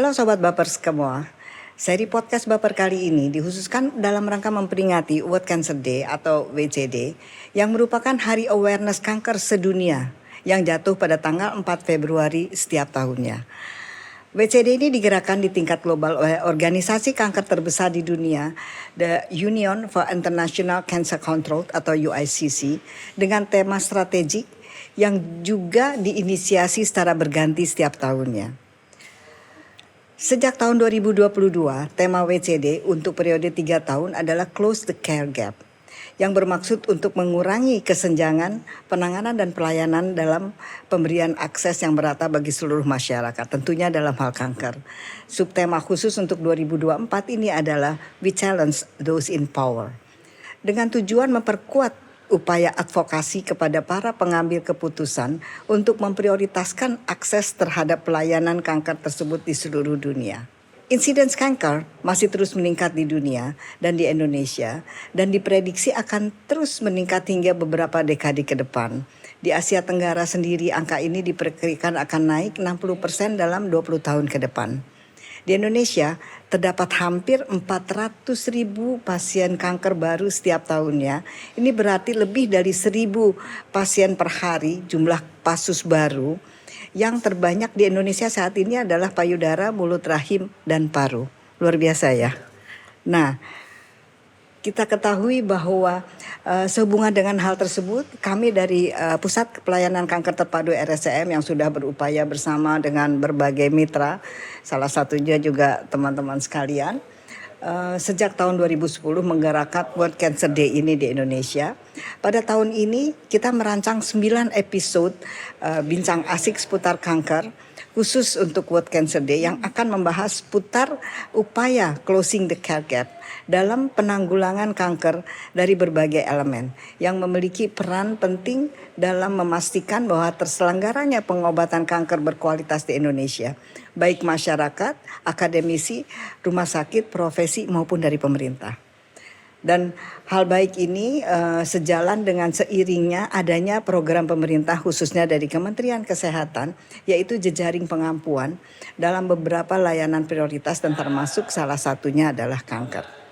Halo Sobat Baper semua, seri podcast Baper kali ini dikhususkan dalam rangka memperingati World Cancer Day atau WCD yang merupakan Hari Awareness Kanker Sedunia yang jatuh pada tanggal 4 Februari setiap tahunnya. WCD ini digerakkan di tingkat global oleh organisasi kanker terbesar di dunia, The Union for International Cancer Control atau UICC, dengan tema strategik yang juga diinisiasi secara berganti setiap tahunnya. Sejak tahun 2022, tema WCD untuk periode 3 tahun adalah Close the Care Gap, yang bermaksud untuk mengurangi kesenjangan penanganan dan pelayanan dalam pemberian akses yang merata bagi seluruh masyarakat, tentunya dalam hal kanker. Subtema khusus untuk 2024 ini adalah We Challenge Those in Power, dengan tujuan memperkuat upaya advokasi kepada para pengambil keputusan untuk memprioritaskan akses terhadap pelayanan kanker tersebut di seluruh dunia. Insiden kanker masih terus meningkat di dunia dan di Indonesia dan diprediksi akan terus meningkat hingga beberapa dekade ke depan. Di Asia Tenggara sendiri angka ini diperkirakan akan naik 60% dalam 20 tahun ke depan. Di Indonesia terdapat hampir 400.000 pasien kanker baru setiap tahunnya. Ini berarti lebih dari 1.000 pasien per hari jumlah kasus baru. Yang terbanyak di Indonesia saat ini adalah payudara, mulut rahim, dan paru. Luar biasa ya. Nah, kita ketahui bahwa sehubungan dengan hal tersebut, kami dari Pusat Pelayanan Kanker Terpadu RSCM yang sudah berupaya bersama dengan berbagai mitra, salah satunya juga teman-teman sekalian, sejak tahun 2010 menggerakkan World Cancer Day ini di Indonesia. Pada tahun ini kita merancang 9 episode bincang asik seputar kanker, khusus untuk World Cancer Day yang akan membahas putar upaya closing the care gap dalam penanggulangan kanker dari berbagai elemen yang memiliki peran penting dalam memastikan bahwa terselenggaranya pengobatan kanker berkualitas di Indonesia, baik masyarakat, akademisi, rumah sakit, profesi maupun dari pemerintah. Dan hal baik ini sejalan dengan seiringnya adanya program pemerintah khususnya dari Kementerian Kesehatan, yaitu jejaring pengampuan dalam beberapa layanan prioritas dan termasuk salah satunya adalah kanker.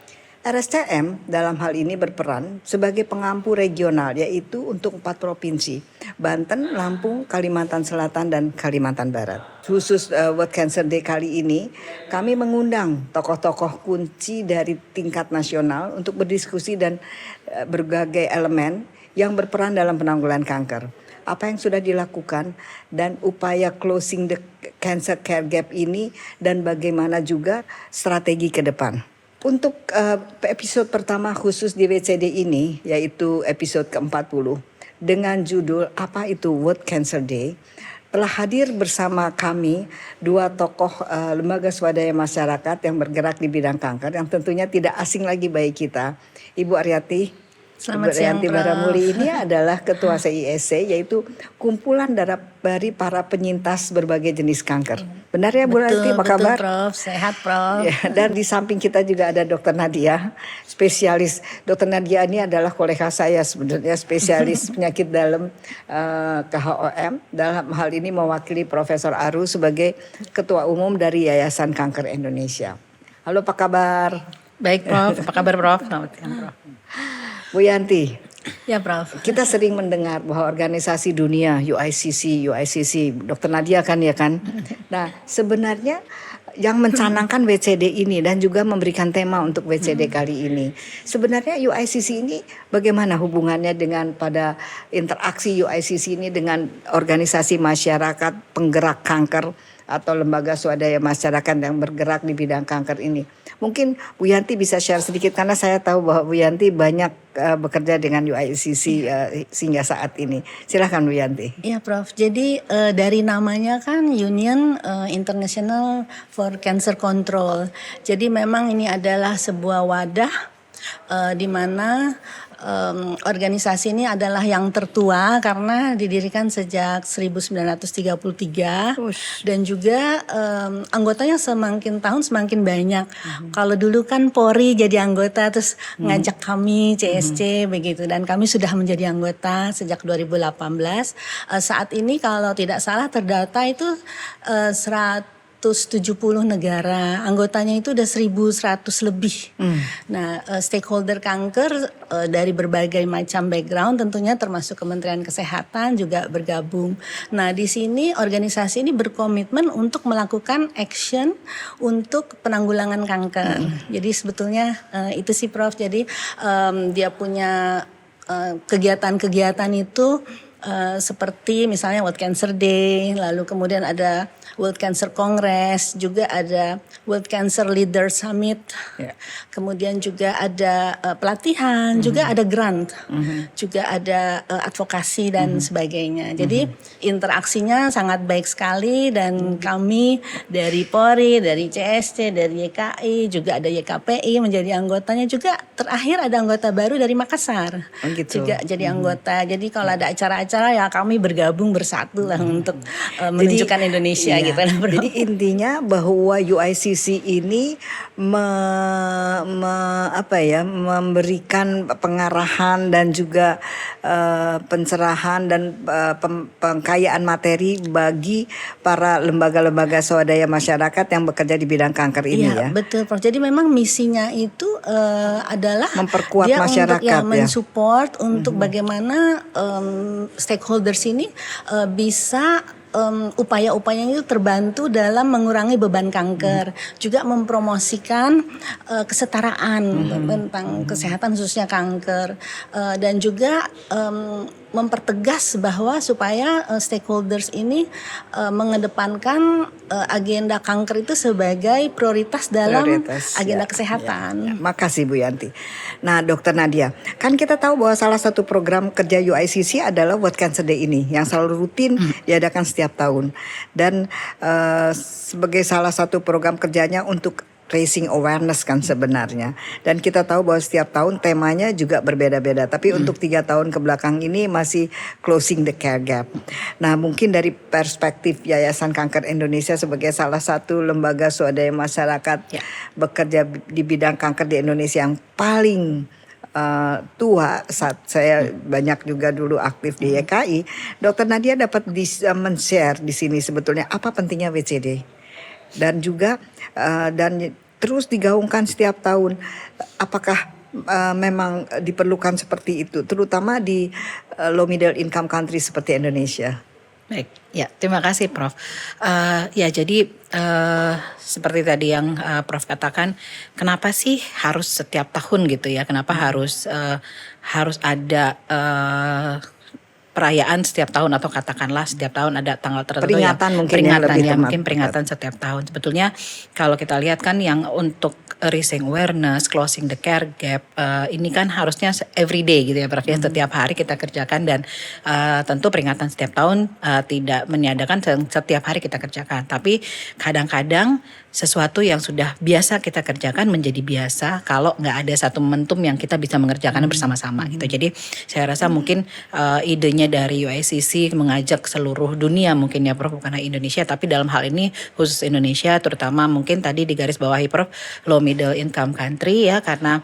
RSCM dalam hal ini berperan sebagai pengampu regional, yaitu untuk 4 provinsi, Banten, Lampung, Kalimantan Selatan, dan Kalimantan Barat. Khusus World Cancer Day kali ini, kami mengundang tokoh-tokoh kunci dari tingkat nasional untuk berdiskusi dan berbagai elemen yang berperan dalam penanggulangan kanker. Apa yang sudah dilakukan dan upaya closing the cancer care gap ini dan bagaimana juga strategi ke depan. Untuk episode pertama khusus di WCD ini, yaitu episode ke-40 dengan judul Apa itu World Cancer Day, telah hadir bersama kami 2 tokoh lembaga swadaya masyarakat yang bergerak di bidang kanker yang tentunya tidak asing lagi bagi kita. Ibu Aryati. Selamat siang, Arianti Baramuli ini adalah Ketua CISC, yaitu kumpulan dari para penyintas berbagai jenis kanker. Benar ya Bu Aryati, apa kabar? Betul Prof, sehat Prof. Ya, dan di samping kita juga ada Dr. Nadia, spesialis. Dr. Nadia ini adalah kolega saya sebenarnya, spesialis penyakit dalam KHOM. Dalam hal ini mewakili Profesor Aru sebagai Ketua Umum dari Yayasan Kanker Indonesia. Halo, apa kabar? Baik Prof, apa kabar Prof? Selamat siang Prof. Bu Yanti. Ya Prof. Kita sering mendengar bahwa organisasi dunia UICC, Dr. Nadia kan ya kan. Nah, sebenarnya yang mencanangkan WCD ini dan juga memberikan tema untuk WCD kali ini, sebenarnya UICC ini bagaimana hubungannya dengan pada interaksi UICC ini dengan organisasi masyarakat penggerak kanker atau lembaga swadaya masyarakat yang bergerak di bidang kanker ini. Mungkin Bu Yanti bisa share sedikit karena saya tahu bahwa Bu Yanti banyak bekerja dengan UICC sehingga saat ini. Silakan Bu Yanti. Iya Prof. Jadi dari namanya kan Union International for Cancer Control. Jadi memang ini adalah sebuah wadah di mana organisasi ini adalah yang tertua karena didirikan sejak 1933 dan juga anggotanya semakin tahun semakin banyak. Kalau dulu kan Polri jadi anggota terus ngajak kami CSC begitu dan kami sudah menjadi anggota sejak 2018. Saat ini kalau tidak salah terdata itu negara, anggotanya itu udah 1.100 lebih. Nah, stakeholder kanker dari berbagai macam background tentunya termasuk Kementerian Kesehatan juga bergabung. Nah, di sini organisasi ini berkomitmen untuk melakukan action untuk penanggulangan kanker. Jadi sebetulnya itu sih Prof. Jadi dia punya kegiatan-kegiatan itu seperti misalnya World Cancer Day, lalu kemudian ada World Cancer Congress, juga ada World Cancer Leader Summit, kemudian juga ada pelatihan, juga ada grant, juga ada advokasi dan sebagainya. Jadi interaksinya sangat baik sekali dan kami dari Polri, dari CSC, dari YKI, juga ada YKPI menjadi anggotanya, juga terakhir ada anggota baru dari Makassar, juga jadi anggota. Jadi kalau ada acara-acara ya kami bergabung bersatu lah untuk menunjukkan Indonesia gitu. Jadi intinya bahwa UICC ini memberikan pengarahan dan juga pencerahan dan pengkayaan materi bagi para lembaga-lembaga swadaya masyarakat yang bekerja di bidang kanker ini ya. Betul Prof. Jadi memang misinya itu adalah memperkuat dia masyarakat untuk mensupport untuk bagaimana stakeholders ini bisa upaya-upaya itu terbantu dalam mengurangi beban kanker, juga mempromosikan kesetaraan tentang kesehatan khususnya kanker, dan juga mempertegas bahwa supaya stakeholders ini mengedepankan agenda kanker itu sebagai prioritas dalam agenda kesehatan. Makasih Bu Yanti. Nah, Dokter Nadia, kan kita tahu bahwa salah satu program kerja UICC adalah World Cancer Day ini yang selalu rutin diadakan setiap tahun, dan sebagai salah satu program kerjanya untuk raising awareness kan sebenarnya, dan kita tahu bahwa setiap tahun temanya juga berbeda-beda, tapi untuk 3 tahun kebelakang ini masih closing the care gap. Nah, mungkin dari perspektif Yayasan Kanker Indonesia sebagai salah satu lembaga swadaya masyarakat bekerja di bidang kanker di Indonesia yang paling tua, saat saya banyak juga dulu aktif di YKI, Dokter Nadia dapat men-share di sini sebetulnya apa pentingnya WCD, dan juga dan terus digaungkan setiap tahun. Apakah memang diperlukan seperti itu, terutama di low middle income country seperti Indonesia? Baik, ya terima kasih Prof. Ya jadi seperti tadi yang Prof katakan, kenapa sih harus setiap tahun gitu ya? Kenapa harus ada perayaan setiap tahun, atau katakanlah setiap tahun ada tanggal tertentu peringatan yang mungkin yang lebih tepat. Mungkin peringatan setiap tahun. Sebetulnya kalau kita lihat kan yang untuk raising awareness, closing the care gap, ini kan harusnya everyday gitu ya Prof. Setiap hari kita kerjakan, dan tentu peringatan setiap tahun tidak meniadakan setiap hari kita kerjakan. Tapi kadang-kadang sesuatu yang sudah biasa kita kerjakan menjadi biasa kalau nggak ada satu momentum yang kita bisa mengerjakannya bersama-sama gitu. Jadi saya rasa mungkin idenya dari UICC mengajak seluruh dunia mungkin ya Prof, bukan hanya Indonesia, tapi dalam hal ini khusus Indonesia, terutama mungkin tadi di garis bawahi Prof, low middle income country ya, karena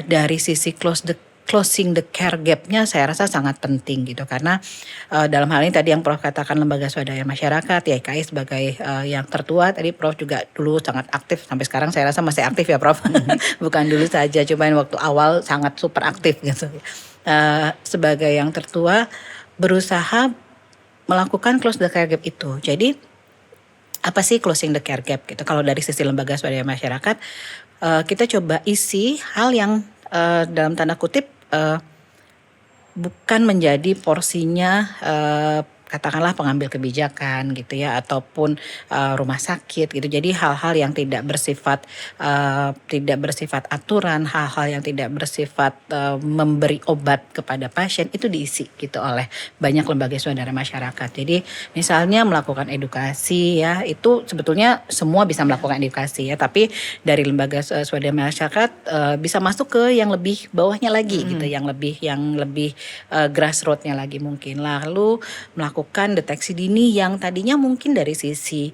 dari sisi closing the care gap-nya saya rasa sangat penting gitu, karena dalam hal ini tadi yang Prof katakan lembaga swadaya masyarakat, YKI sebagai yang tertua, tadi Prof juga dulu sangat aktif, sampai sekarang saya rasa masih aktif ya Prof, bukan dulu saja, cuman waktu awal sangat super aktif gitu. Sebagai yang tertua berusaha melakukan close the care gap itu. Jadi apa sih closing the care gap gitu? Kalau dari sisi lembaga swadaya masyarakat, kita coba isi hal yang dalam tanda kutip bukan menjadi porsinya katakanlah pengambil kebijakan gitu ya, ataupun rumah sakit gitu. Jadi hal-hal yang tidak bersifat aturan, hal-hal yang tidak bersifat memberi obat kepada pasien itu diisi gitu oleh banyak lembaga swadaya masyarakat. Jadi misalnya melakukan edukasi ya, itu sebetulnya semua bisa melakukan edukasi ya, tapi dari lembaga swadaya masyarakat bisa masuk ke yang lebih bawahnya lagi gitu, yang lebih grassroots-nya lagi mungkin. Lalu melakukan melakukan deteksi dini yang tadinya mungkin dari sisi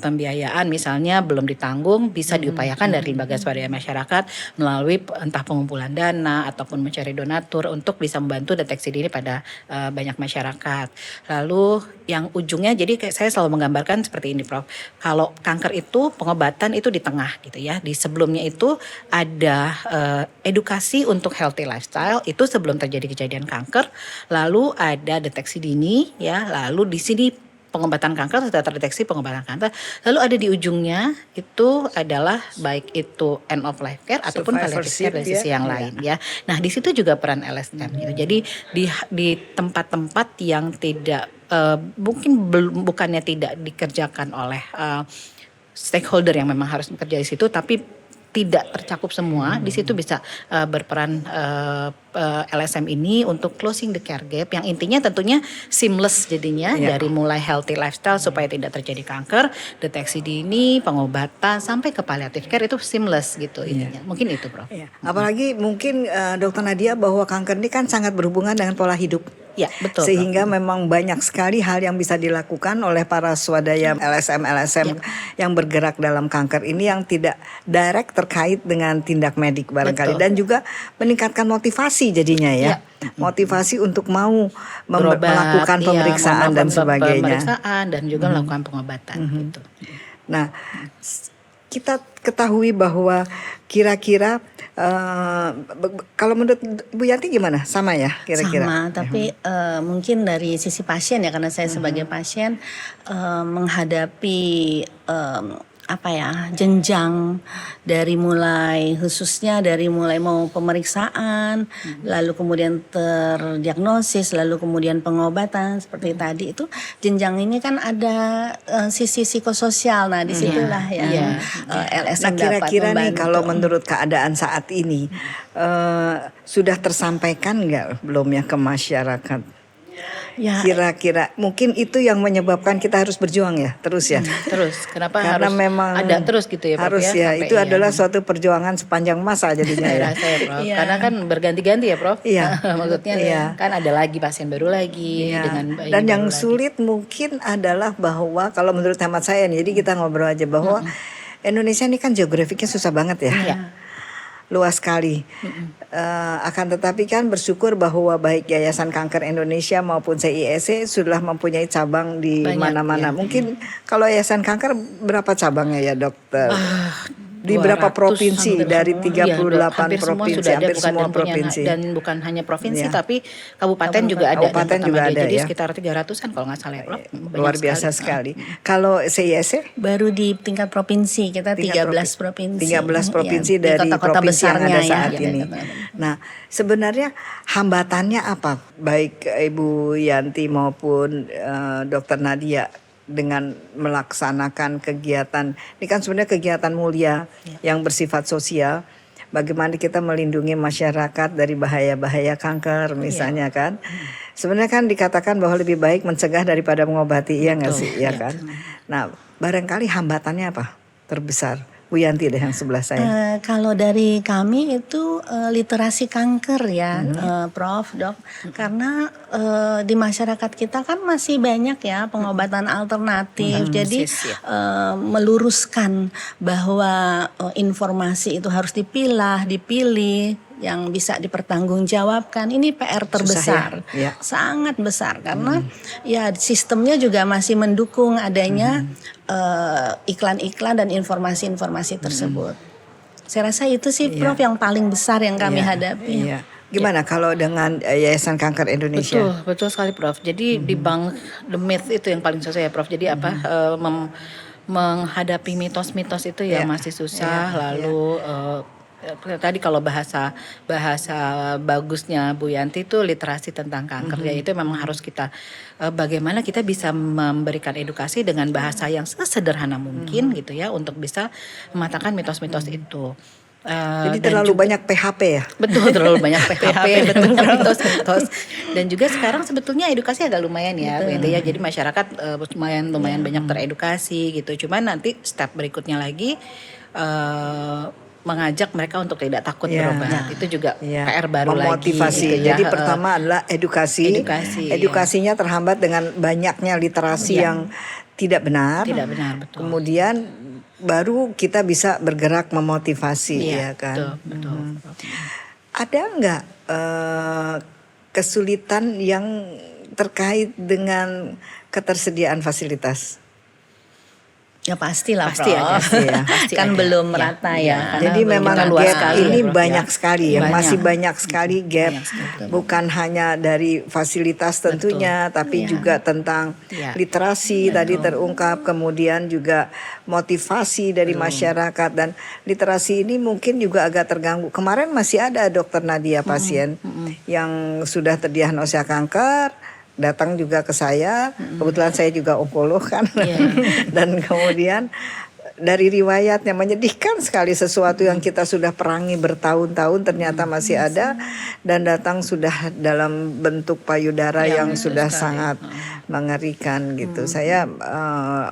pembiayaan misalnya belum ditanggung, bisa diupayakan dari lembaga swadaya masyarakat melalui entah pengumpulan dana ataupun mencari donatur untuk bisa membantu deteksi dini pada banyak masyarakat. Lalu yang ujungnya, jadi kayak saya selalu menggambarkan seperti ini Prof. Kalau kanker itu pengobatan itu di tengah gitu ya. Di sebelumnya itu ada edukasi untuk healthy lifestyle itu sebelum terjadi kejadian kanker. Lalu ada deteksi dini ya. Lalu di sini pengobatan kanker, sudah terdeteksi pengobatan kanker. Lalu ada di ujungnya itu adalah baik itu end of life care ataupun palliative care dari sisi yang lain ya. Nah di situ juga peran LSM gitu. Jadi di tempat-tempat yang tidak mungkin bukannya tidak dikerjakan oleh stakeholder yang memang harus bekerja di situ, tapi tidak tercakup semua. Di situ bisa berperan LSM ini untuk closing the care gap yang intinya tentunya seamless jadinya dari mulai healthy lifestyle supaya tidak terjadi kanker, deteksi dini, pengobatan sampai ke palliative care itu seamless gitu intinya. Mungkin itu Prof. Apalagi mungkin Dokter Nadia bahwa kanker ini kan sangat berhubungan dengan pola hidup. Ya, betul. Sehingga memang banyak sekali hal yang bisa dilakukan oleh para swadaya LSM yang bergerak dalam kanker ini yang tidak direct terkait dengan tindak medik barangkali. Dan juga meningkatkan motivasi jadinya ya. Motivasi untuk mau melakukan pemeriksaan dan sebagainya. Pemeriksaan dan juga melakukan pengobatan gitu. Nah, kita ketahui bahwa kira-kira kalau menurut Bu Yanti gimana? Sama ya kira-kira? Sama, tapi mungkin dari sisi pasien ya, karena saya sebagai pasien menghadapi jenjang dari mulai khususnya dari mulai mau pemeriksaan, lalu kemudian terdiagnosis, lalu kemudian pengobatan seperti tadi itu jenjang ini kan ada sisi psikososial. Nah disitulah yang LSM dapat kira-kira nih membantu. kalau menurut keadaan saat ini sudah tersampaikan nggak belum ya ke masyarakat? Ya, Kira-kira mungkin itu yang menyebabkan kita harus berjuang ya terus ya. Terus kenapa Karena harus memang ada terus gitu ya Prof harus ya sampai itu adalah suatu perjuangan sepanjang masa jadinya saya ya. rasa ya Prof. Karena kan berganti-ganti ya Prof. Iya. Maksudnya kan ada lagi pasien baru lagi dengan Dan bayi yang baru lagi. sulit mungkin adalah bahwa kalau menurut hemat saya nih, jadi kita ngobrol aja bahwa Indonesia ini kan geografiknya susah banget ya. Luas sekali. Akan tetapi kan bersyukur bahwa baik Yayasan Kanker Indonesia maupun CIEC sudah mempunyai cabang di Banyak, mana-mana. Mungkin kalau Yayasan Kanker berapa cabangnya ya dokter? Di berapa 200 provinsi hampir dari semua. 38 hampir provinsi, semua sudah ada, hampir bukan semua dan punya- provinsi. dan bukan hanya provinsi tapi kabupaten juga ada. Kabupaten dan juga kota ada, Jadi ya. sekitar 300-an kalau nggak salah ya Prof. Banyak Luar biasa sekali. Kalau CIEC? baru di tingkat provinsi kita 13 provinsi. 13 provinsi Ya, di dari kota-kota provinsi yang besarnya ada ya. saat ini. Nah, sebenarnya hambatannya apa? Baik Ibu Yanti maupun Dokter Nadia dengan melaksanakan kegiatan ini kan sebenarnya kegiatan mulia yang bersifat sosial. Bagaimana kita melindungi masyarakat dari bahaya-bahaya kanker misalnya kan. Sebenarnya kan dikatakan bahwa lebih baik mencegah daripada mengobati, iya nggak sih, ya kan? Nah, barangkali hambatannya apa terbesar? Bu Yanti deh yang sebelah saya. Kalau dari kami itu literasi kanker ya, Prof, Dok. Karena di masyarakat kita kan masih banyak ya pengobatan alternatif. Jadi meluruskan bahwa informasi itu harus dipilah, dipilih yang bisa dipertanggungjawabkan. Ini PR terbesar, sangat besar karena ya sistemnya juga masih mendukung adanya iklan-iklan dan informasi-informasi tersebut. Saya rasa itu sih Prof yang paling besar yang kami hadapi. Gimana kalau dengan Yayasan Kanker Indonesia? Betul sekali Prof. Jadi di Bank The Myth itu yang paling susah ya Prof. Jadi menghadapi mitos-mitos itu ya masih susah. Lalu tadi kalau bahasa bagusnya Bu Yanti itu literasi tentang kanker ya itu memang harus kita bagaimana kita bisa memberikan edukasi dengan bahasa yang sesederhana mungkin gitu ya untuk bisa mematahkan mitos-mitos itu. Jadi terlalu banyak PHP ya? Betul, terlalu banyak PHP, betul, mitos-mitos. Dan juga sekarang sebetulnya edukasi agak lumayan ya, gitu ya. Jadi masyarakat lumayan banyak teredukasi gitu. Cuman nanti step berikutnya lagi mengajak mereka untuk tidak takut Iya. berobat. Itu juga Iya. PR baru Memotivasi. lagi. Gitu ya. Jadi pertama adalah edukasi. Edukasi, Edukasinya terhambat dengan banyaknya literasi yang tidak benar. Tidak benar, betul. Kemudian baru kita bisa bergerak memotivasi, ya kan. Betul. Ada nggak kesulitan yang terkait dengan ketersediaan fasilitas? Ya pastilah, Pasti Prof. ada sih ya. Pasti Kan ada. belum Ya. merata ya. karena Jadi belum memang kita luas gap sekali ini ya, Prof, banyak ya. sekali ya, Banyak. masih banyak sekali gap, Banyak sekali. bukan hanya dari fasilitas tentunya, tapi Iya. juga tentang Iya. literasi tadi terungkap, kemudian juga motivasi dari masyarakat, dan literasi ini mungkin juga agak terganggu. Kemarin masih ada Dokter Nadia pasien yang sudah terdiagnosa kanker, datang juga ke saya, kebetulan saya juga onkolog kan, dan kemudian dari riwayatnya menyedihkan sekali, sesuatu yang kita sudah perangi bertahun-tahun ternyata masih ada, dan datang sudah dalam bentuk payudara yang sudah sangat mengerikan gitu. Saya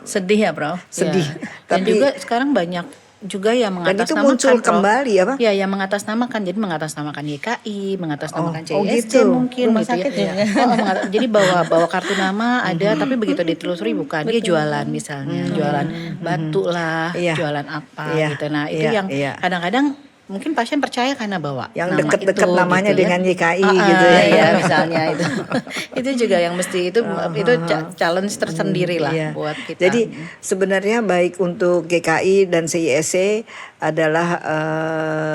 Sedih ya, Prof. sedih, Ya. Dan tapi juga sekarang banyak juga yang dan itu mengatasnamakan muncul Prof. kembali apa? Ya, yang mengatasnamakan. Jadi mengatasnamakan YKI, mengatasnamakan Oh, CISC gitu. mungkin Rumah gitu sakit ya. juga. Jadi bawa kartu nama ada, tapi begitu ditelusuri bukan. Dia jualan misalnya, jualan batu lah, Iya. jualan apa Iya. gitu. Nah, itu Iya. yang Iya. kadang-kadang mungkin pasien percaya karena bawa Yang nama deket-deket itu, namanya gitu ya. dengan YKI gitu ya. Iya, misalnya itu. Itu juga yang mesti itu challenge tersendiri lah Iya. buat kita. Jadi sebenarnya baik untuk GKI dan CISC adalah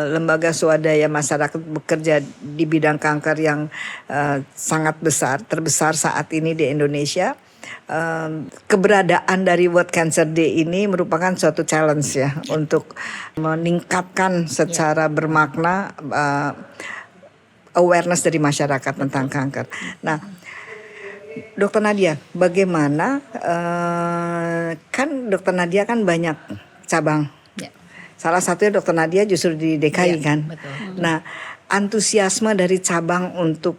lembaga swadaya masyarakat bekerja di bidang kanker yang sangat besar, terbesar saat ini di Indonesia. Keberadaan dari World Cancer Day ini merupakan suatu challenge ya untuk meningkatkan secara bermakna awareness dari masyarakat tentang kanker. Nah, Dokter Nadia, bagaimana kan Dokter Nadia kan banyak cabang. Ya. Salah satunya Dokter Nadia justru di DKI Iya, kan. betul. Nah, antusiasme dari cabang untuk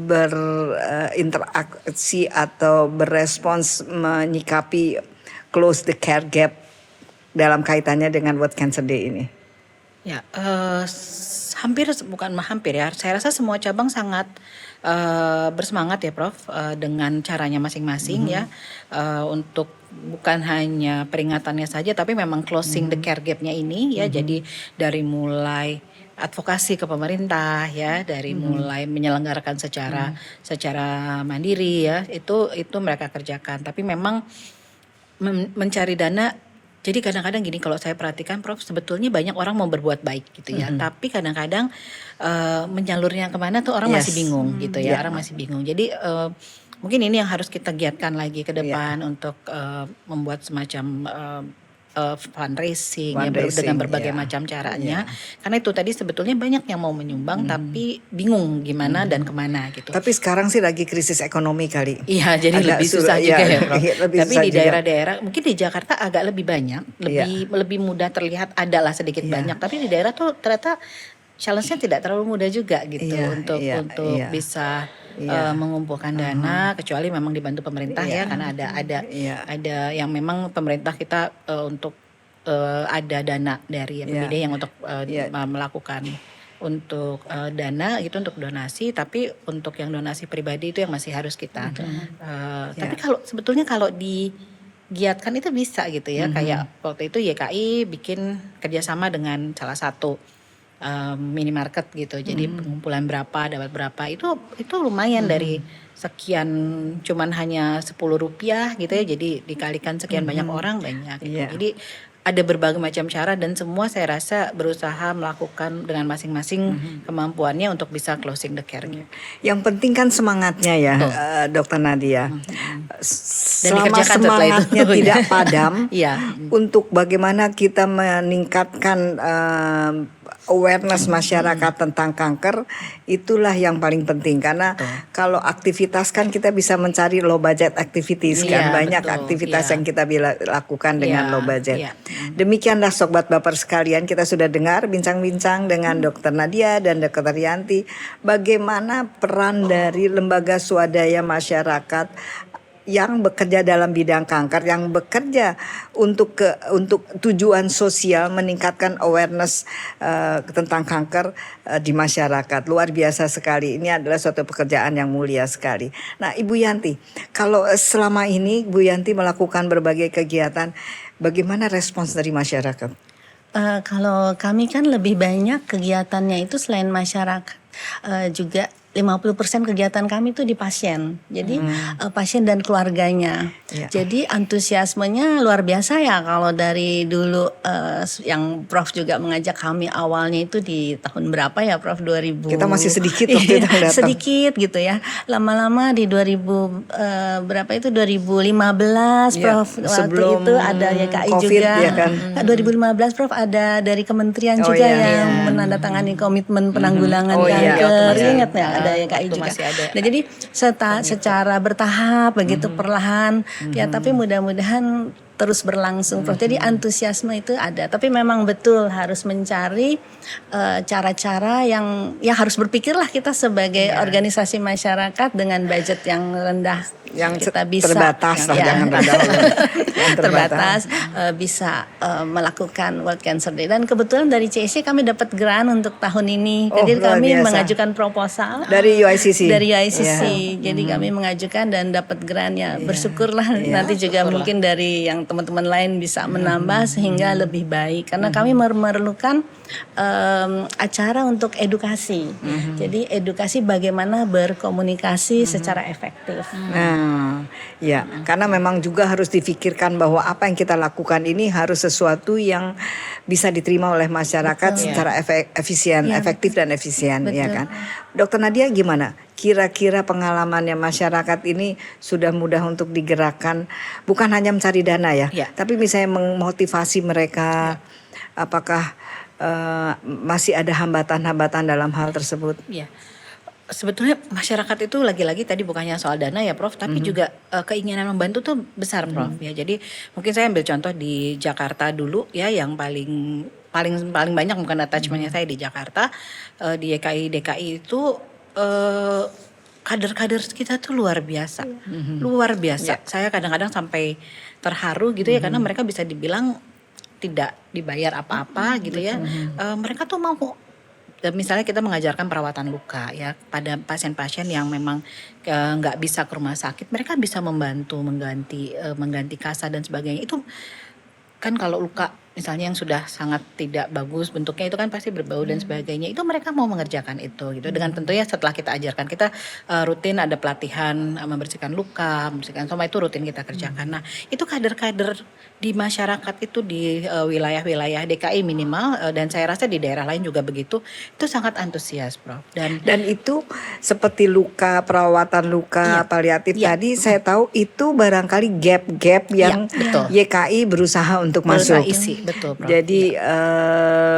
berinteraksi atau berespons menyikapi close the care gap dalam kaitannya dengan World Cancer Day ini. Ya, bukan hampir ya. Saya rasa semua cabang sangat bersemangat ya, Prof, dengan caranya masing-masing ya, untuk bukan hanya peringatannya saja, tapi memang closing the care gap-nya ini ya. Jadi dari mulai advokasi ke pemerintah ya, dari mulai menyelenggarakan secara mandiri ya, itu mereka kerjakan. Tapi memang mencari dana. Jadi kadang-kadang gini, kalau saya perhatikan, Prof, sebetulnya banyak orang mau berbuat baik gitu ya, tapi kadang-kadang menyalurnya kemana tuh orang masih bingung gitu ya, orang masih bingung. Jadi mungkin ini yang harus kita giatkan lagi ke depan untuk membuat semacam fundraising ya, dengan berbagai macam caranya. Karena itu tadi sebetulnya banyak yang mau menyumbang tapi bingung gimana dan kemana gitu. Tapi sekarang sih lagi krisis ekonomi kali. Iya, jadi Agak lebih susah juga ya, Prof. lebih Tapi susah di juga. daerah-daerah, mungkin di Jakarta agak lebih banyak, lebih mudah terlihat, adalah sedikit banyak. Tapi di daerah tuh ternyata challenge-nya tidak terlalu mudah juga gitu untuk bisa mengumpulkan dana, kecuali memang dibantu pemerintah ya, karena ada yang memang pemerintah kita untuk ada dana dari APBD yang untuk melakukan untuk dana gitu untuk donasi, tapi untuk yang donasi pribadi itu yang masih harus kita. Tapi sebetulnya kalau digiatkan itu bisa gitu ya, kayak waktu itu YKI bikin kerjasama dengan salah satu minimarket gitu, jadi pengumpulan berapa dapat berapa, itu lumayan dari sekian, cuman hanya Rp10 gitu ya, jadi dikalikan sekian banyak orang banyak gitu. Jadi ada berbagai macam cara dan semua saya rasa berusaha melakukan dengan masing-masing kemampuannya untuk bisa closing the care gap. Yang penting kan semangatnya ya, Dokter Nadia. Selama dikerjakan setelah itu. semangatnya tidak padam, untuk bagaimana kita meningkatkan awareness masyarakat tentang kanker, itulah yang paling penting. Karena kalau aktivitas kan kita bisa mencari low budget activities kan, banyak aktivitas yang kita lakukan dengan low budget. Demikianlah Sobat Baper sekalian, kita sudah dengar bincang-bincang dengan Dokter Nadia dan Dokter Rianti bagaimana peran dari lembaga swadaya masyarakat yang bekerja dalam bidang kanker, yang bekerja untuk tujuan sosial, meningkatkan awareness tentang kanker di masyarakat. Luar biasa sekali. Ini adalah suatu pekerjaan yang mulia sekali. Nah, Ibu Yanti, kalau selama ini Bu Yanti melakukan berbagai kegiatan, bagaimana respons dari masyarakat? Kalau kami kan lebih banyak kegiatannya itu selain masyarakat, juga 50% kegiatan kami itu di pasien. Jadi pasien dan keluarganya. Ya. Jadi antusiasmenya luar biasa ya kalau dari dulu yang Prof juga mengajak kami awalnya itu di tahun berapa ya Prof? 2000. Kita masih sedikit waktu itu datang. Sedikit gitu ya. Lama-lama di 2000 berapa itu 2015 Ya, Prof. Waktu sebelum itu ada YKI COVID, juga. ya kan? 2015 Prof ada dari kementerian Oh, juga iya. yang menandatangani komitmen penanggulangan Oh, iya. kanker. Iya. Ingat ya ada YKI Waktu juga. masih ada. Nah, jadi secara bertahap begitu perlahan ya, tapi mudah-mudahan terus berlangsung Prof. Jadi antusiasme itu ada, tapi memang betul harus mencari cara-cara yang ya harus berpikirlah kita sebagai organisasi masyarakat dengan budget yang rendah, yang kita bisa terbatas lah, ya, jangan rendah, yang terbatas bisa melakukan World Cancer Day. Dan kebetulan dari CIC kami dapat grant untuk tahun ini. Oh, Jadi luar kami biasa. mengajukan proposal Dari UICC. Dari UICC. Ya. Jadi kami mengajukan dan dapat grantnya. Bersyukurlah Iya. nanti juga mungkin dari yang teman-teman lain bisa menambah sehingga lebih baik. Karena kami memerlukan acara untuk edukasi. Jadi edukasi bagaimana berkomunikasi secara efektif. Nah, ya, karena memang juga harus difikirkan bahwa apa yang kita lakukan ini harus sesuatu yang bisa diterima oleh masyarakat secara efisien, efektif dan efisien, ya kan. Dokter Nadia gimana? Kira-kira pengalamannya masyarakat ini sudah mudah untuk digerakkan, bukan hanya mencari dana ya, tapi misalnya memotivasi mereka. Apakah masih ada hambatan-hambatan dalam hal tersebut? Ya. Sebetulnya masyarakat itu lagi-lagi tadi bukannya soal dana ya Prof, tapi juga keinginan membantu tuh besar Prof ya. Jadi mungkin saya ambil contoh di Jakarta dulu ya, yang paling banyak bukan attachmentnya saya di Jakarta, di YKI DKI itu kader-kader kita tuh luar biasa, luar biasa. Saya kadang-kadang sampai terharu gitu ya, karena mereka bisa dibilang tidak dibayar apa-apa gitu ya. Mereka tuh mau, misalnya kita mengajarkan perawatan luka ya pada pasien-pasien yang memang nggak bisa ke rumah sakit, mereka bisa membantu mengganti kasa dan sebagainya. Itu kan kalau luka misalnya yang sudah sangat tidak bagus bentuknya itu kan pasti berbau dan sebagainya, itu mereka mau mengerjakan itu gitu. Dengan tentunya setelah kita ajarkan, kita rutin ada pelatihan membersihkan luka, membersihkan soma, itu rutin kita kerjakan. Nah itu kader-kader di masyarakat itu di wilayah-wilayah DKI minimal, dan saya rasa di daerah lain juga begitu, itu sangat antusias Prof. Dan itu seperti luka, perawatan luka paliatif tadi, saya tahu itu barangkali gap-gap yang betul. YKI berusaha untuk masuk. isi, betul Prof. Jadi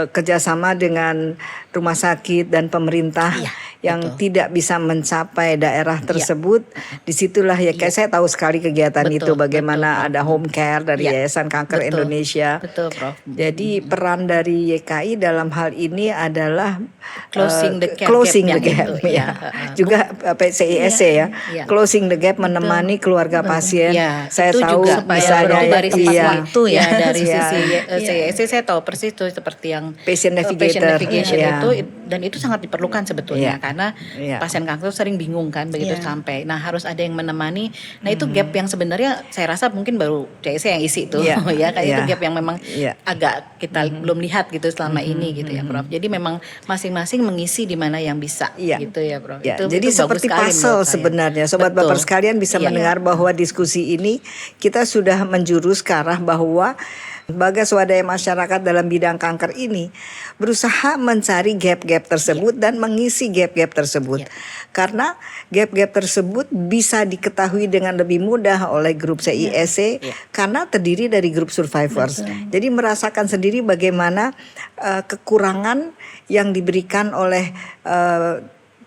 kerjasama dengan rumah sakit dan pemerintah yang tidak bisa mencapai daerah tersebut, disitulah kayak saya tahu sekali kegiatan itu, bagaimana ada home care dari Yayasan Kanker Indonesia. Betul Prof. Jadi peran dari YKI dalam hal ini adalah closing the gap, closing the yang gap, itu, ya. Juga CISC ya, closing the gap, menemani keluarga pasien. itu Saya tahu juga misalnya dari sisi waktu ya, dari sisi CISC saya tahu persis itu seperti yang patient patient navigator, navigation itu, dan itu sangat diperlukan sebetulnya karena Iya. pasien kanker sering bingung kan begitu sampai. Nah harus ada yang menemani. Nah itu gap yang sebenarnya saya rasa mungkin baru CISC yang isi itu ya kan, itu gap yang memang agak kita belum lihat gitu selama ini gitu ya Prof. Jadi memang masing-masing mengisi di mana yang bisa gitu ya Prof. Ya, Itu jadi bagus seperti sekali puzzle menurut saya. sebenarnya. Sobat Betul. Baper sekalian bisa mendengar bahwa diskusi ini kita sudah menjurus ke arah bahwa lembaga swadaya masyarakat dalam bidang kanker ini berusaha mencari gap-gap tersebut dan mengisi gap-gap tersebut. Karena gap-gap tersebut bisa diketahui dengan lebih mudah oleh grup CISC karena terdiri dari grup survivors. Jadi merasakan sendiri bagaimana kekurangan yang diberikan oleh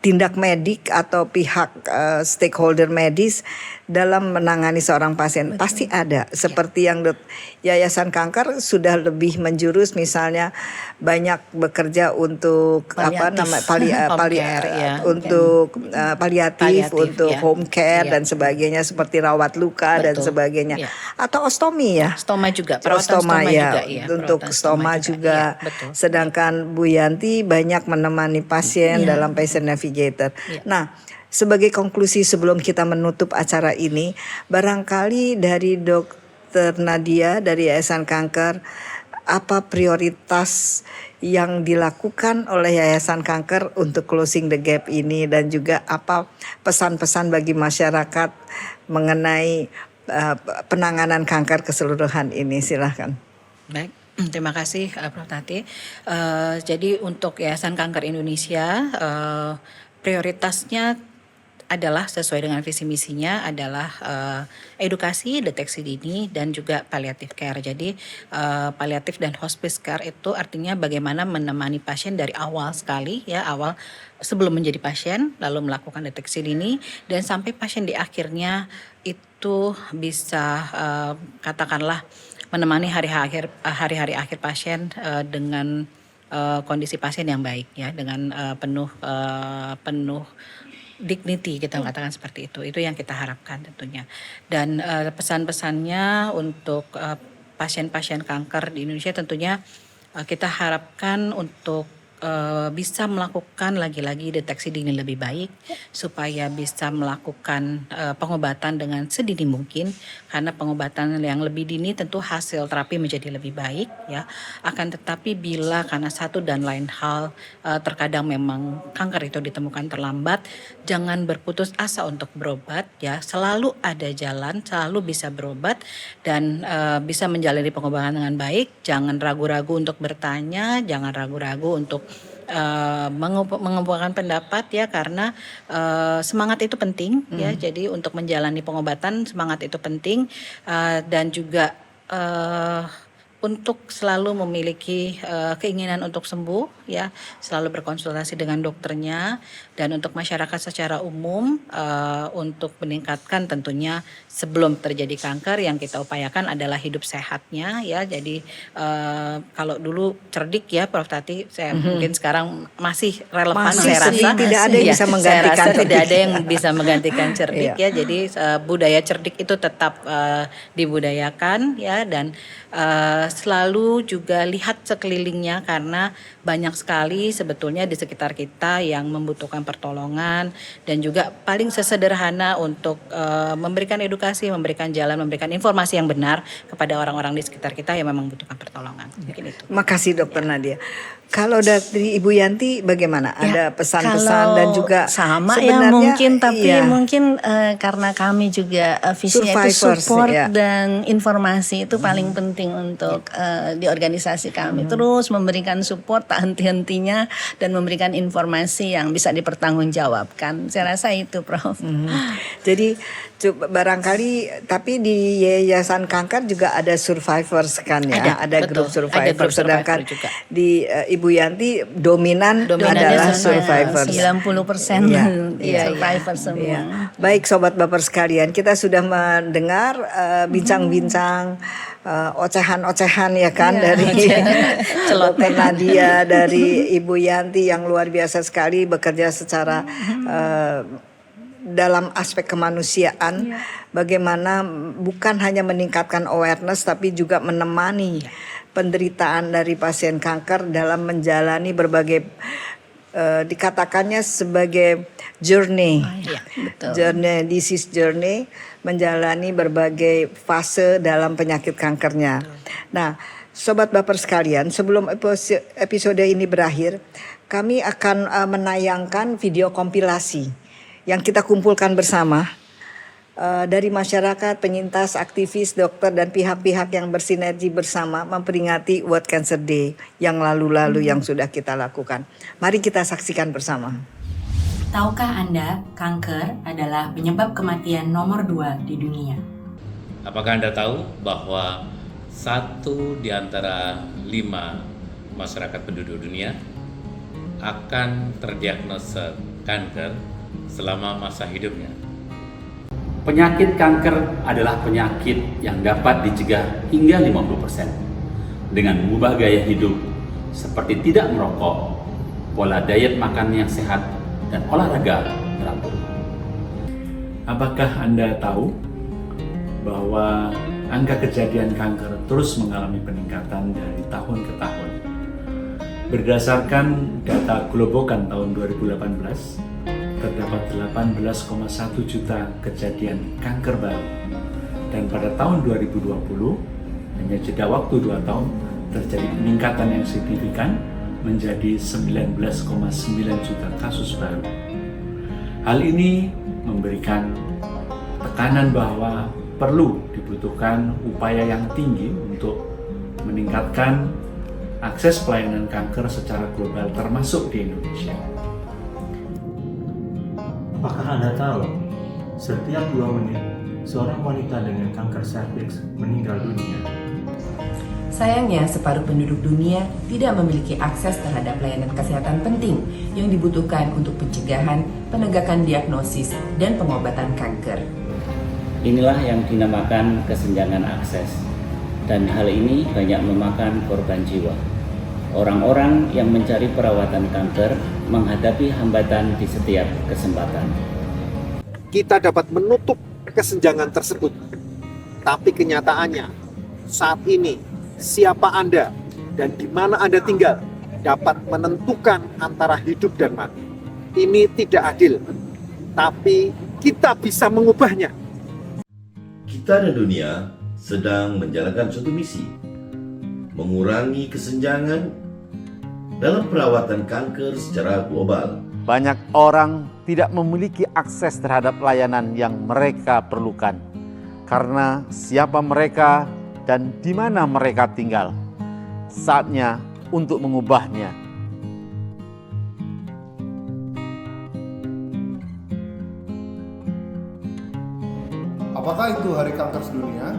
tindak medik atau pihak stakeholder medis dalam menangani seorang pasien? Pasti ada. Seperti yang Yayasan Kanker sudah lebih menjurus, misalnya banyak bekerja untuk untuk paliatif, untuk home care dan sebagainya, seperti rawat luka dan sebagainya. Atau ostomi ya. Stoma juga, perawatan stoma juga ya. Untuk stoma juga. Betul. Sedangkan Bu Yanti banyak menemani pasien dalam patient navigator. Nah, sebagai konklusi sebelum kita menutup acara ini, barangkali dari Dr. Nadia dari Yayasan Kanker, apa prioritas yang dilakukan oleh Yayasan Kanker untuk closing the gap ini, dan juga apa pesan-pesan bagi masyarakat mengenai penanganan kanker keseluruhan ini? Silahkan. Baik. Terima kasih Prof. Tati. Jadi untuk Yayasan Kanker Indonesia, prioritasnya adalah sesuai dengan visi misinya adalah edukasi, deteksi dini, dan juga palliative care. Jadi palliative dan hospice care itu artinya bagaimana menemani pasien dari awal sekali, ya, awal sebelum menjadi pasien, lalu melakukan deteksi dini, dan sampai pasien di akhirnya itu bisa katakanlah menemani hari-hari akhir pasien dengan kondisi pasien yang baik, ya, dengan penuh dignity, kita katakan seperti itu. Itu yang kita harapkan tentunya. Dan pesan-pesannya untuk pasien-pasien kanker di Indonesia tentunya kita harapkan untuk bisa melakukan lagi-lagi deteksi dini lebih baik, supaya bisa melakukan pengobatan dengan sedini mungkin, karena pengobatan yang lebih dini tentu hasil terapi menjadi lebih baik, ya. Akan tetapi bila karena satu dan lain hal terkadang memang kanker itu ditemukan terlambat, jangan berputus asa untuk berobat, ya. Selalu ada jalan, selalu bisa berobat dan bisa menjalani pengobatan dengan baik. Jangan ragu-ragu untuk bertanya, jangan ragu-ragu untuk mengumpulkan pendapat, ya, karena semangat itu penting, ya. Jadi untuk menjalani pengobatan semangat itu penting, dan juga untuk selalu memiliki keinginan untuk sembuh, ya, selalu berkonsultasi dengan dokternya. Dan untuk masyarakat secara umum, untuk meningkatkan tentunya sebelum terjadi kanker, yang kita upayakan adalah hidup sehatnya, ya. Jadi kalau dulu cerdik, ya, Prof. Tati, saya mungkin sekarang masih relevan, saya rasa. Tidak ada yang bisa menggantikan cerdik. Tidak ada yang bisa menggantikan cerdik, ya. Jadi budaya cerdik itu tetap dibudayakan, ya, dan selalu juga lihat sekelilingnya, karena banyak sekali sebetulnya di sekitar kita yang membutuhkan pertolongan, dan juga paling sesederhana untuk memberikan edukasi, memberikan jalan, memberikan informasi yang benar kepada orang-orang di sekitar kita yang memang membutuhkan pertolongan. Mungkin itu. Makasih Dokter Nadia. Kalau dari Ibu Yanti bagaimana? Ada pesan-pesan dan juga sama ya mungkin, tapi mungkin karena kami juga visinya itu support dan informasi itu paling penting untuk di organisasi kami. Terus memberikan support tak henti-hentinya dan memberikan informasi yang bisa dipertanggungjawabkan. Saya rasa itu, Prof. Jadi barangkali, tapi di Yayasan Kanker juga ada survivors kan, ya, ada grup survivor. Sedangkan juga di Ibu Yanti dominan adalah survivors. 90% survivor semua. Iya. Baik Sobat Baper sekalian, kita sudah mendengar bincang-bincang ocehan-ocehan, ya kan, dari Dr. Nadia, dari Ibu Yanti yang luar biasa sekali bekerja secara dalam aspek kemanusiaan, bagaimana bukan hanya meningkatkan awareness tapi juga menemani penderitaan dari pasien kanker dalam menjalani berbagai dikatakannya sebagai journey, disease journey, menjalani berbagai fase dalam penyakit kankernya. Nah, Sobat Baper sekalian, sebelum episode ini berakhir, kami akan menayangkan video kompilasi yang kita kumpulkan bersama dari masyarakat, penyintas, aktivis, dokter, dan pihak-pihak yang bersinergi bersama memperingati World Cancer Day yang lalu-lalu yang sudah kita lakukan. Mari kita saksikan bersama. Tahukah Anda, kanker adalah penyebab kematian nomor 2 di dunia? Apakah Anda tahu bahwa 1 di antara 5 masyarakat penduduk dunia akan terdiagnosa kanker selama masa hidupnya. Penyakit kanker adalah penyakit yang dapat dicegah hingga 50% dengan mengubah gaya hidup seperti tidak merokok, pola diet makan yang sehat, dan olahraga teratur. Apakah Anda tahu bahwa angka kejadian kanker terus mengalami peningkatan dari tahun ke tahun? Berdasarkan data Globokan tahun 2018, terdapat 18,1 juta kejadian kanker baru. Dan pada tahun 2020, hanya jeda waktu 2 tahun, terjadi peningkatan yang signifikan menjadi 19,9 juta kasus baru. Hal ini memberikan tekanan bahwa perlu dibutuhkan upaya yang tinggi untuk meningkatkan akses pelayanan kanker secara global termasuk di Indonesia. Apakah Anda tahu, setiap 2 menit, seorang wanita dengan kanker serviks meninggal dunia? Sayangnya, separuh penduduk dunia tidak memiliki akses terhadap layanan kesehatan penting yang dibutuhkan untuk pencegahan, penegakan diagnosis, dan pengobatan kanker. Inilah yang dinamakan kesenjangan akses, dan hal ini banyak memakan korban jiwa. Orang-orang yang mencari perawatan kanker menghadapi hambatan di setiap kesempatan. Kita dapat menutup kesenjangan tersebut, tapi kenyataannya saat ini siapa Anda dan di mana Anda tinggal dapat menentukan antara hidup dan mati. Ini tidak adil, tapi kita bisa mengubahnya. Kita dan dunia sedang menjalankan suatu misi, mengurangi kesenjangan dalam perawatan kanker secara global. Banyak orang tidak memiliki akses terhadap layanan yang mereka perlukan karena siapa mereka dan di mana mereka tinggal. Saatnya untuk mengubahnya. Apakah itu Hari Kanker Sedunia?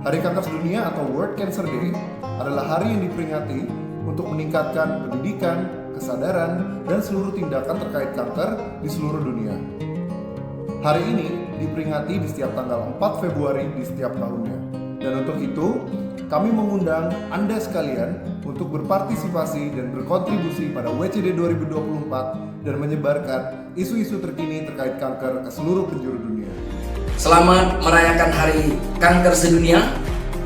Hari Kanker Sedunia atau World Cancer Day adalah hari yang diperingati untuk meningkatkan pendidikan, kesadaran, dan seluruh tindakan terkait kanker di seluruh dunia. Hari ini diperingati di setiap tanggal 4 Februari di setiap tahunnya. Dan untuk itu, kami mengundang Anda sekalian untuk berpartisipasi dan berkontribusi pada WCD 2024 dan menyebarkan isu-isu terkini terkait kanker ke seluruh penjuru dunia. Selamat merayakan Hari Kanker Sedunia,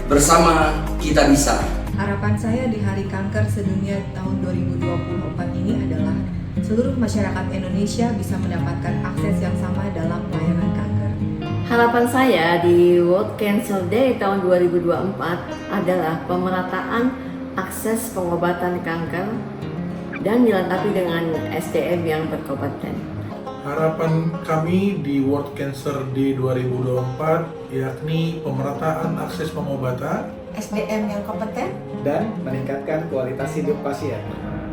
bersama kita bisa. Harapan saya di Hari Kanker Sedunia tahun 2024 ini adalah seluruh masyarakat Indonesia bisa mendapatkan akses yang sama dalam pelayanan kanker. Harapan saya di World Cancer Day tahun 2024 adalah pemerataan akses pengobatan kanker dan dilengkapi dengan SDM yang berkompeten. Harapan kami di World Cancer Day 2024 yakni pemerataan akses pengobatan, SDM yang kompeten, dan meningkatkan kualitas hidup pasien.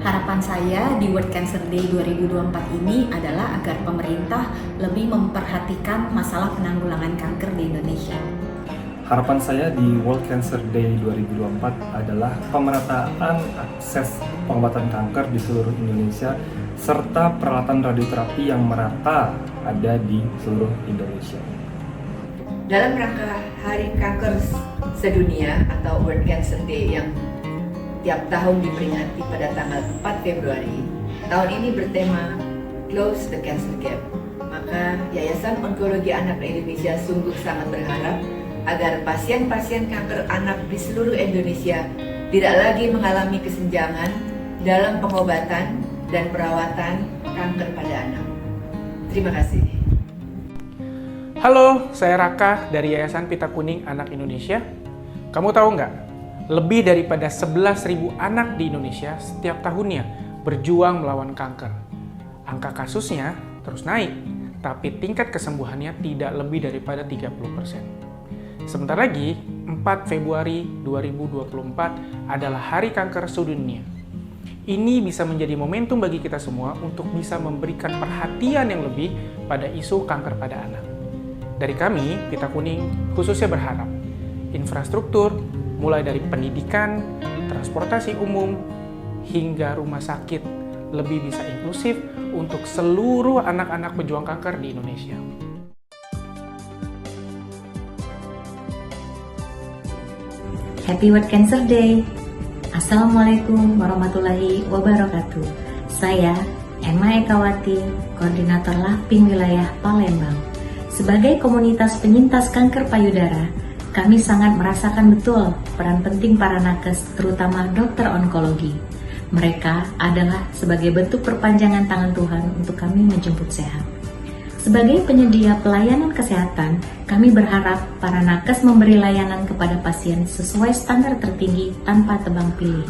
Harapan saya di World Cancer Day 2024 ini adalah agar pemerintah lebih memperhatikan masalah penanggulangan kanker di Indonesia. Harapan saya di World Cancer Day 2024 adalah pemerataan akses pengobatan kanker di seluruh Indonesia serta peralatan radioterapi yang merata ada di seluruh Indonesia. Dalam rangka Hari Kanker Sedunia atau World Cancer Day yang tiap tahun diperingati pada tanggal 4 Februari, tahun ini bertema Close the Cancer Gap. Maka Yayasan Onkologi Anak Indonesia sungguh sangat berharap agar pasien-pasien kanker anak di seluruh Indonesia tidak lagi mengalami kesenjangan dalam pengobatan dan perawatan kanker pada anak. Terima kasih. Halo, saya Raka dari Yayasan Pita Kuning Anak Indonesia. Kamu tahu nggak? Lebih daripada 11.000 anak di Indonesia setiap tahunnya berjuang melawan kanker. Angka kasusnya terus naik, tapi tingkat kesembuhannya tidak lebih daripada 30%. Sebentar lagi, 4 Februari 2024 adalah Hari Kanker Sedunia. Ini bisa menjadi momentum bagi kita semua untuk bisa memberikan perhatian yang lebih pada isu kanker pada anak. Dari kami, Pita Kuning khususnya berharap infrastruktur, mulai dari pendidikan, transportasi umum, hingga rumah sakit, lebih bisa inklusif untuk seluruh anak-anak pejuang kanker di Indonesia. Happy World Cancer Day. Assalamualaikum warahmatullahi wabarakatuh. Saya Emma Ekawati, Koordinator LAVPIN Wilayah Palembang. Sebagai komunitas penyintas kanker payudara, kami sangat merasakan betul peran penting para nakes, terutama dokter onkologi. Mereka adalah sebagai bentuk perpanjangan tangan Tuhan untuk kami menjemput sehat. Sebagai penyedia pelayanan kesehatan, kami berharap para nakes memberi layanan kepada pasien sesuai standar tertinggi tanpa tebang pilih.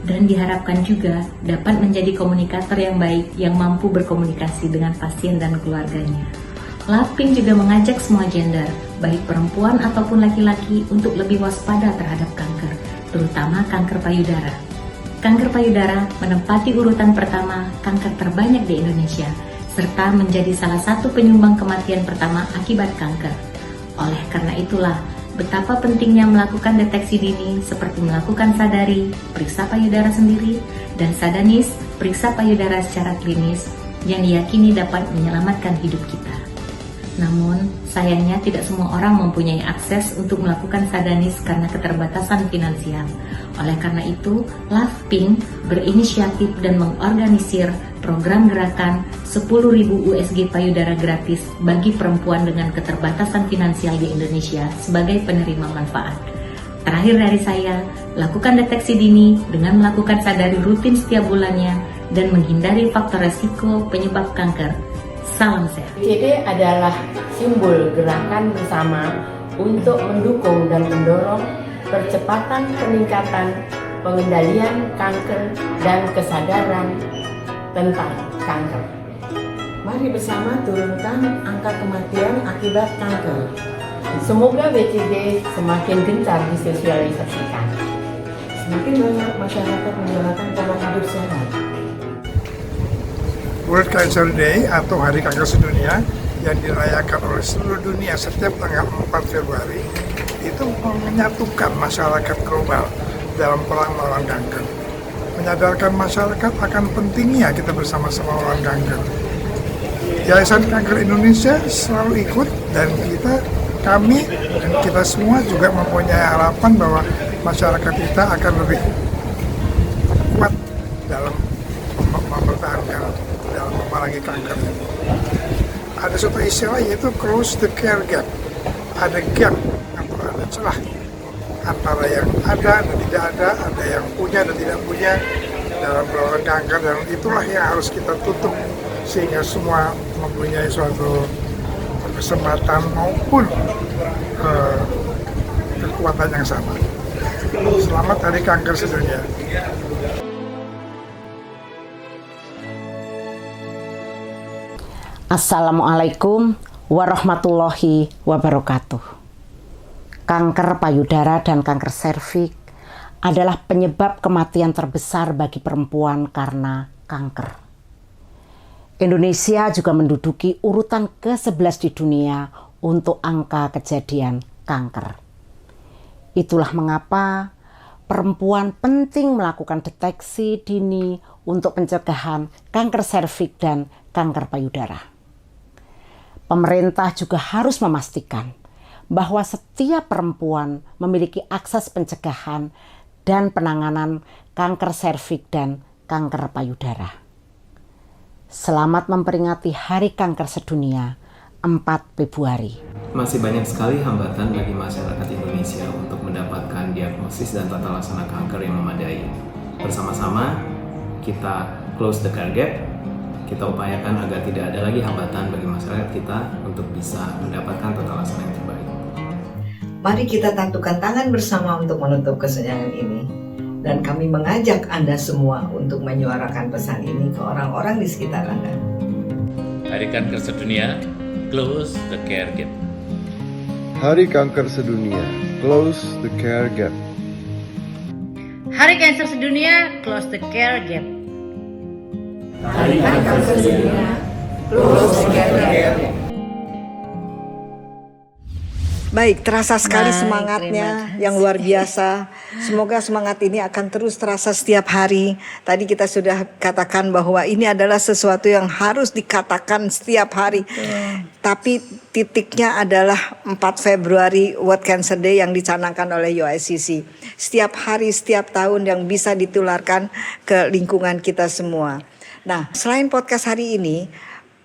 Dan diharapkan juga dapat menjadi komunikator yang baik yang mampu berkomunikasi dengan pasien dan keluarganya. LAVPIN juga mengajak semua gender, baik perempuan ataupun laki-laki, untuk lebih waspada terhadap kanker, terutama kanker payudara. Kanker payudara menempati urutan pertama kanker terbanyak di Indonesia, serta menjadi salah satu penyumbang kematian pertama akibat kanker. Oleh karena itulah, betapa pentingnya melakukan deteksi dini seperti melakukan sadari, periksa payudara sendiri, dan sadanis, periksa payudara secara klinis, yang diyakini dapat menyelamatkan hidup kita. Namun, sayangnya tidak semua orang mempunyai akses untuk melakukan sadanis karena keterbatasan finansial. Oleh karena itu, LAVPIN berinisiatif dan mengorganisir program gerakan 10.000 USG payudara gratis bagi perempuan dengan keterbatasan finansial di Indonesia sebagai penerima manfaat. Terakhir dari saya, lakukan deteksi dini dengan melakukan sadari rutin setiap bulannya dan menghindari faktor resiko penyebab kanker. Salam sehat. WCD adalah simbol gerakan bersama untuk mendukung dan mendorong percepatan peningkatan pengendalian kanker dan kesadaran tentang kanker. Mari bersama turunkan angka kematian akibat kanker. Semoga WCD semakin gencar disosialisasikan. Semakin banyak masyarakat menjalankan pola hidup sehat. World Cancer Day atau Hari Kanker Sedunia yang dirayakan oleh seluruh dunia setiap tanggal 4 Februari itu menyatukan masyarakat global dalam perang melawan kanker. Menyadarkan masyarakat akan pentingnya kita bersama-sama melawan kanker. Yayasan Kanker Indonesia selalu ikut dan kami dan kita semua juga mempunyai harapan bahwa masyarakat kita akan lebih kuat dalam mempertahankan, dalam memerangi kanker. Ada suatu istilah yaitu close the care gap. Ada gap atau ada celah antara yang ada dan tidak ada yang punya dan tidak punya dalam melawan kanker, dan itulah yang harus kita tutup sehingga semua mempunyai suatu kesempatan maupun kekuatan yang sama. Selamat Hari Kanker Sedunia. Assalamualaikum warahmatullahi wabarakatuh. Kanker payudara dan kanker serviks adalah penyebab kematian terbesar bagi perempuan karena kanker. Indonesia juga menduduki urutan ke-11 di dunia untuk angka kejadian kanker. Itulah mengapa perempuan penting melakukan deteksi dini untuk pencegahan kanker serviks dan kanker payudara. Pemerintah juga harus memastikan bahwa setiap perempuan memiliki akses pencegahan dan penanganan kanker serviks dan kanker payudara. Selamat memperingati Hari Kanker Sedunia 4 Februari. Masih banyak sekali hambatan bagi masyarakat Indonesia untuk mendapatkan diagnosis dan tata laksana kanker yang memadai. Bersama-sama kita close the care gap. Kita upayakan agar tidak ada lagi hambatan bagi masyarakat kita untuk bisa mendapatkan tata laksana yang terbaik. Mari kita tatukan tangan bersama untuk menutup kesenjangan ini. Dan kami mengajak Anda semua untuk menyuarakan pesan ini ke orang-orang di sekitar Anda. Hari Kanker Sedunia, close the care gap. Hari Kanker Sedunia, close the care gap. Hari Kanker Sedunia, close the care gap. Hari Kanker Sedunia, close the care gap. Baik, terasa sekali Baik, semangatnya terima kasih. yang luar biasa. Semoga semangat ini akan terus terasa setiap hari. Tadi kita sudah katakan bahwa ini adalah sesuatu yang harus dikatakan setiap hari. Tapi titiknya adalah 4 Februari World Cancer Day yang dicanangkan oleh UICC. Setiap hari, setiap tahun yang bisa ditularkan ke lingkungan kita semua. Nah, selain podcast hari ini,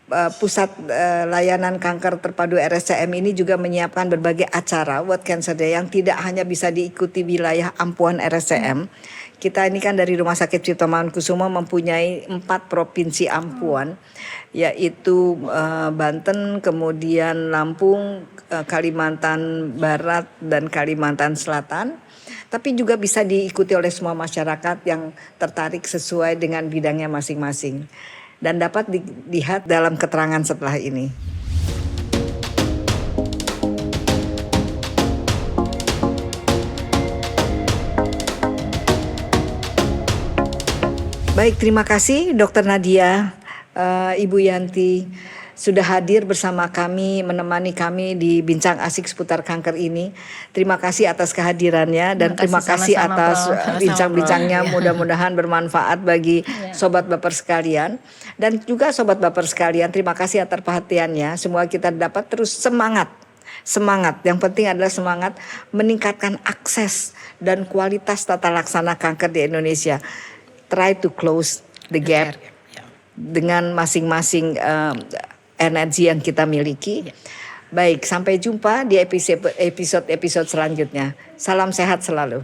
Pusat Layanan Kanker Terpadu RSCM ini juga menyiapkan berbagai acara World Cancer Day yang tidak hanya bisa diikuti wilayah Ampuan RSCM. Kita ini kan dari Rumah Sakit Cipto Mangunkusumo mempunyai 4 provinsi ampuan, yaitu Banten, kemudian Lampung, Kalimantan Barat, dan Kalimantan Selatan. Tapi juga bisa diikuti oleh semua masyarakat yang tertarik sesuai dengan bidangnya masing-masing. Dan dapat dilihat dalam keterangan setelah ini. Baik, terima kasih Dr. Nadia, Ibu Yanti sudah hadir bersama kami, menemani kami di Bincang Asik seputar kanker ini. Terima kasih atas kehadirannya dan terima kasih atas bincang-bincangnya. Mudah-mudahan bermanfaat bagi sobat baper sekalian. Dan juga sobat baper sekalian, terima kasih atas perhatiannya. Semua kita dapat terus semangat. Yang penting adalah semangat meningkatkan akses dan kualitas tata laksana kanker di Indonesia. Try to close the gap dengan masing-masing energi yang kita miliki. Baik, sampai jumpa di episode selanjutnya. Salam sehat selalu.